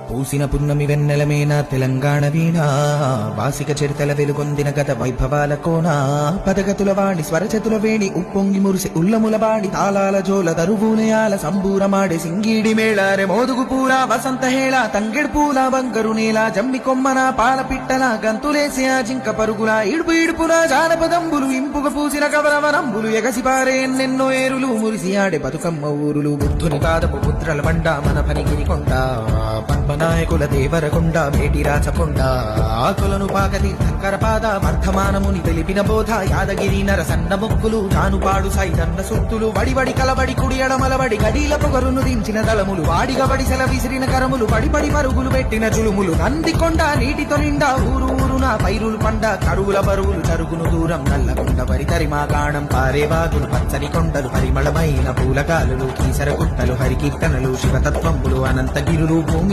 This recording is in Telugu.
పూసిన పున్నమి వెన్నెలమేన తెలంగాణ వీణ వాసిక చరితల వెలుగొందిన గత వైభవాల కోన పదగతుల వాణి స్వరచతుల వేణి ఉప్పొంగి మురిసి ఉల్లముల బాడి తాళాల జోల దరువునయాల సంబూరమాడే సింగీడి మేళారె మోదుగు పూల వసంత హేళ తంగెడు పూల బంగరు నేల జమ్మి కొమ్మన పాల పిట్టల గంతులేసి ఆ జింక పరుగుల ఇడుపు ఇడుపున జానపదంబులు ఇంపుగ పూసిన కవరవనంబులు ఎగసిపారే ఎన్నెన్నో ఏరులు మురిసి ఆడే బతుకమ్మ ఊరులు బుద్ధుని పాదపు పుత్రల బండ మన పనిగిరి కొండ పద్మనాయకుల దేవరకొండ మేటి రాచకొండ ఆకులను పాకతి శంకరపాద వర్ధమానముని తెలిపిన బోధ యాదగిరి నరసన్న మొక్కులు జానుపాడు సైదన్న సొత్తులు వడివడి కలబడి కుడి ఎడమలబడి గడీల పొగరును దించిన దళములు వాడిగబడి సెల విసిరిన కరములు పడిపడి పరుగులు పెట్టిన చులుములు నందికొండ నీటితో నిండా ఊరు ఊరున పైరులు పండ కరువుల బరువులు చరుగును దూరం నల్లకొండ పరితరిమా గాణం పారేవాగులు పచ్చని కొండలు పరిమళమైన పూలకాలులు కీసర గుట్టలు హరికీర్తనలు శివతత్వంబులు అనంతగిరులు భూమి